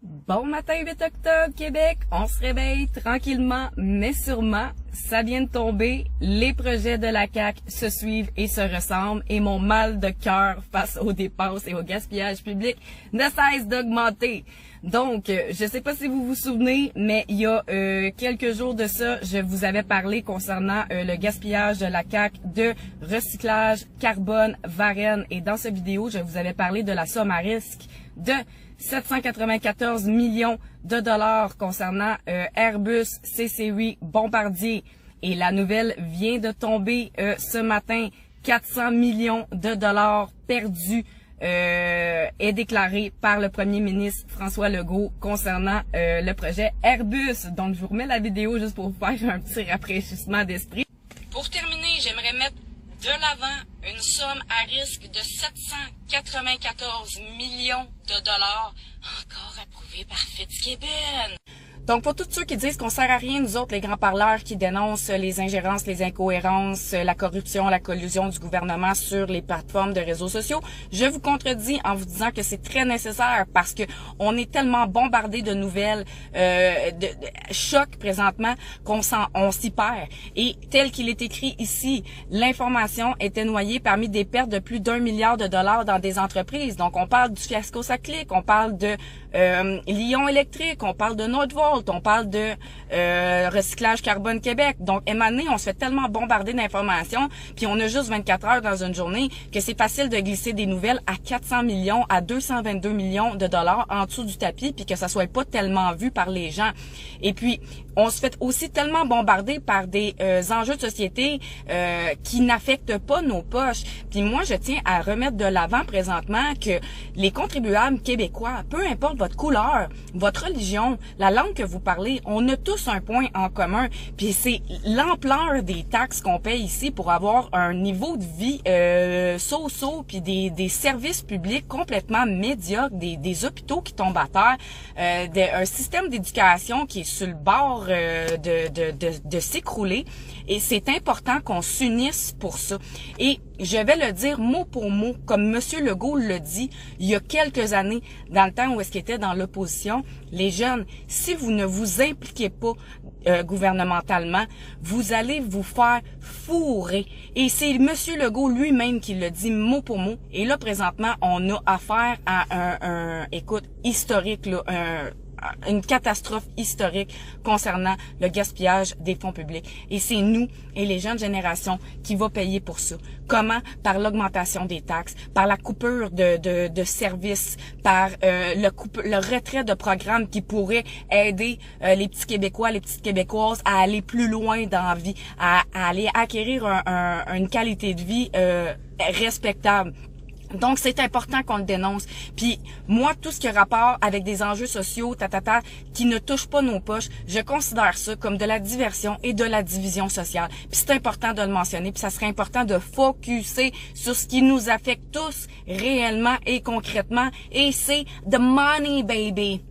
Bon matin 8 octobre, Québec, on se réveille tranquillement mais sûrement. Ça vient de tomber, les projets de la CAQ se suivent et se ressemblent et mon mal de cœur face aux dépenses et au gaspillage public ne cesse d'augmenter. Donc, je sais pas si vous vous souvenez, mais il y a quelques jours de ça, je vous avais parlé concernant le gaspillage de la CAQ de recyclage carbone Varennes. Et dans cette vidéo, je vous avais parlé de la somme à risque de 794 millions de dollars concernant Airbus, CC8, Bombardier. Et la nouvelle vient de tomber ce matin. 400 millions de dollars perdus est déclaré par le premier ministre François Legault concernant le projet Airbus. Donc, je vous remets la vidéo juste pour vous faire un petit rafraîchissement d'esprit. Pour terminer, j'aimerais mettre de l'avant une somme à risque de 794 millions de dollars, encore approuvée par Fitzgibbon. Donc, pour tous ceux qui disent qu'on sert à rien, nous autres, les grands parleurs qui dénoncent les ingérences, les incohérences, la corruption, la collusion du gouvernement sur les plateformes de réseaux sociaux, je vous contredis en vous disant que c'est très nécessaire parce que on est tellement bombardé de nouvelles, de chocs présentement qu'on s'y perd. Et tel qu'il est écrit ici, l'information était noyée parmi des pertes de plus d'1 milliard de dollars dans des entreprises. Donc, on parle du fiasco Saclic, on parle de Lion Électrique, on parle de Nordvolt, on parle de recyclage carbone Québec. Donc, à un moment donné, on se fait tellement bombarder d'informations, puis on a juste 24 heures dans une journée, que c'est facile de glisser des nouvelles à 400 millions, à 222 millions de dollars en dessous du tapis, puis que ça soit pas tellement vu par les gens. Et puis, on se fait aussi tellement bombarder par des enjeux de société qui n'affectent pas nos poches. Puis moi, je tiens à remettre de l'avant présentement que les contribuables québécois, peu importe votre couleur, votre religion, la langue que vous parlez, on a tous un point en commun. Puis c'est l'ampleur des taxes qu'on paye ici pour avoir un niveau de vie so-so, puis des services publics complètement médiocres, des hôpitaux qui tombent à terre, un système d'éducation qui est sur le bord de s'écrouler. Et c'est important qu'on s'unisse pour ça. Et je vais le dire mot pour mot, comme Monsieur Legault le dit il y a quelques années, dans le temps où est-ce qu'il était dans l'opposition. Les jeunes, si vous ne vous impliquez pas gouvernementalement, vous allez vous faire fourrer. Et c'est Monsieur Legault lui-même qui le dit mot pour mot. Et là, présentement, on a affaire à un écoute, historique, là, une catastrophe historique concernant le gaspillage des fonds publics. Et c'est nous et les jeunes générations qui vont payer pour ça. Comment? Par l'augmentation des taxes, par la coupure de services, par le retrait de programmes qui pourraient aider les petits Québécois, les petites Québécoises à aller plus loin dans la vie, à aller acquérir une qualité de vie respectable. Donc, c'est important qu'on le dénonce. Puis, moi, tout ce qui a rapport avec des enjeux sociaux, qui ne touchent pas nos poches, je considère ça comme de la diversion et de la division sociale. Puis, c'est important de le mentionner. Puis, ça serait important de focusser sur ce qui nous affecte tous réellement et concrètement. Et c'est the money, baby.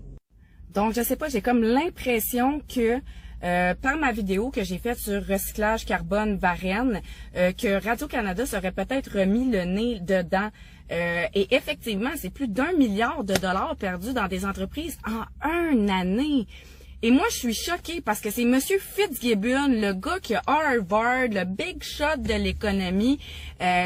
Donc, je sais pas, j'ai comme l'impression que par ma vidéo que j'ai faite sur recyclage carbone Varennes, que Radio-Canada serait peut-être remis le nez dedans. Et effectivement, c'est plus d'1 milliard de dollars perdus dans des entreprises en une année. Et moi, je suis choquée parce que c'est Monsieur Fitzgibbon, le gars qui a Harvard, le big shot de l'économie,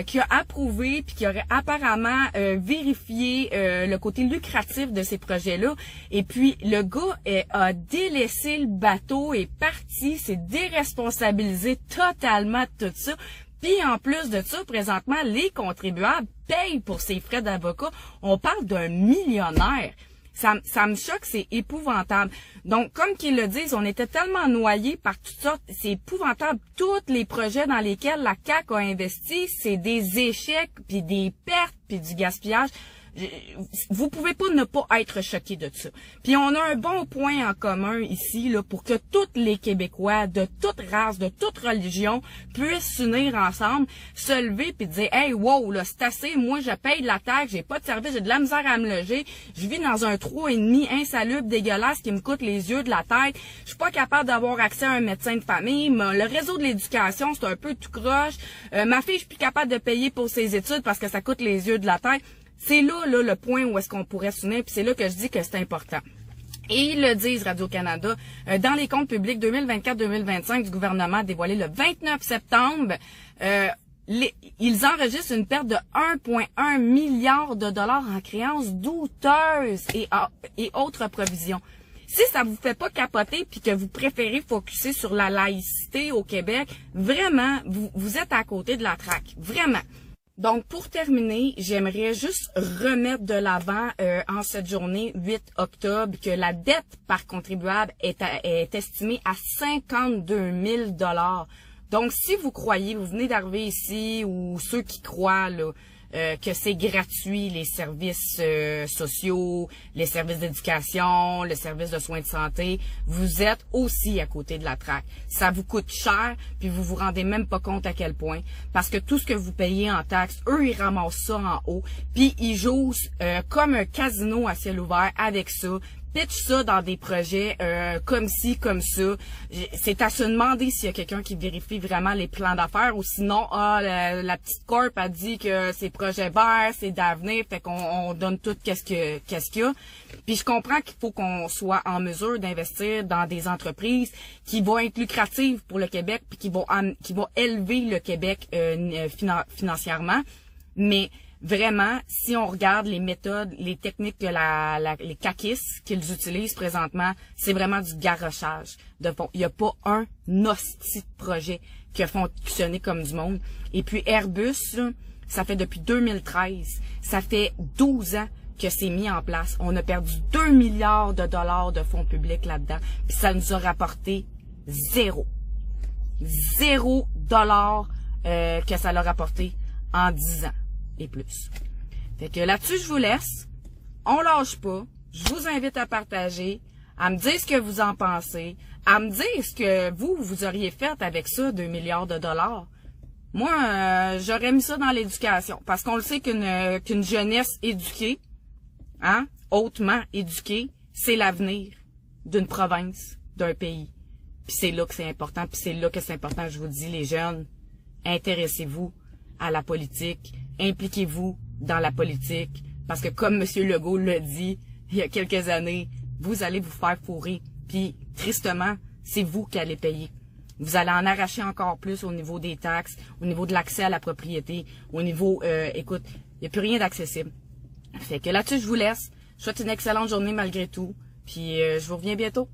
qui a approuvé puis qui aurait apparemment vérifié le côté lucratif de ces projets-là. Et puis, le gars a délaissé le bateau, est parti, s'est déresponsabilisé totalement de tout ça. Puis en plus de ça, présentement, les contribuables payent pour ses frais d'avocat. On parle d'un millionnaire. Ça me choque, c'est épouvantable. Donc, comme qu'ils le disent, on était tellement noyés par toutes sortes, c'est épouvantable. Tous les projets dans lesquels la CAQ a investi, c'est des échecs, puis des pertes, puis du gaspillage. Vous pouvez pas ne pas être choqué de ça. Puis on a un bon point en commun ici là pour que tous les Québécois de toute race, de toute religion puissent s'unir ensemble, se lever puis dire hey wow là c'est assez, moi je paye de la taxe, j'ai pas de service, j'ai de la misère à me loger, je vis dans un 3,5 insalubre dégueulasse qui me coûte les yeux de la tête, je suis pas capable d'avoir accès à un médecin de famille, mais le réseau de l'éducation c'est un peu tout croche, ma fille je suis plus capable de payer pour ses études parce que ça coûte les yeux de la tête. C'est là le point où est-ce qu'on pourrait s'unir, puis c'est là que je dis que c'est important. Et ils le disent, Radio-Canada, dans les comptes publics 2024-2025 du gouvernement dévoilé le 29 septembre, ils enregistrent une perte de 1,1 milliard de dollars en créances douteuses et autres provisions. Si ça vous fait pas capoter puis que vous préférez focuser sur la laïcité au Québec, vraiment, vous êtes à côté de la traque. Vraiment. Donc, pour terminer, j'aimerais juste remettre de l'avant en cette journée 8 octobre que la dette par contribuable est estimée à 52 000 $. Donc, si vous croyez, vous venez d'arriver ici, ou ceux qui croient là, que c'est gratuit, les services sociaux, les services d'éducation, le service de soins de santé, vous êtes aussi à côté de la traque. Ça vous coûte cher, puis vous vous rendez même pas compte à quel point, parce que tout ce que vous payez en taxes, eux, ils ramassent ça en haut, puis ils jouent comme un casino à ciel ouvert avec ça, pitch ça dans des projets comme ci, comme ça. C'est à se demander s'il y a quelqu'un qui vérifie vraiment les plans d'affaires ou sinon, la petite corp a dit que c'est projet vert, c'est d'avenir, fait qu'on donne tout qu'est-ce qu'il y a. Puis je comprends qu'il faut qu'on soit en mesure d'investir dans des entreprises qui vont être lucratives pour le Québec puis qui vont élever le Québec financièrement, mais vraiment, si on regarde les méthodes, les techniques que les caquistes qu'ils utilisent présentement, c'est vraiment du garochage de fond. Il n'y a pas un hostie de projet qui a fonctionné comme du monde. Et puis Airbus, là, ça fait depuis 2013. Ça fait 12 ans que c'est mis en place. On a perdu 2 milliards de dollars de fonds publics là-dedans. Puis ça nous a rapporté zéro. Zéro dollar que ça l'a rapporté en 10 ans. Et plus. Fait que là-dessus, je vous laisse. On lâche pas. Je vous invite à partager, à me dire ce que vous en pensez, à me dire ce que vous auriez fait avec ça, 2 milliards de dollars. Moi, j'aurais mis ça dans l'éducation. Parce qu'on le sait qu'une jeunesse éduquée, hautement éduquée, c'est l'avenir d'une province, d'un pays. Puis c'est là que c'est important. Puis c'est là que c'est important, je vous dis, les jeunes, intéressez-vous à la politique. Impliquez-vous dans la politique, parce que comme M. Legault l'a dit il y a quelques années, vous allez vous faire fourrer, puis tristement, c'est vous qui allez payer. Vous allez en arracher encore plus au niveau des taxes, au niveau de l'accès à la propriété, au niveau, écoute, il n'y a plus rien d'accessible. Fait que là-dessus, je vous laisse. Je vous souhaite une excellente journée malgré tout, puis je vous reviens bientôt.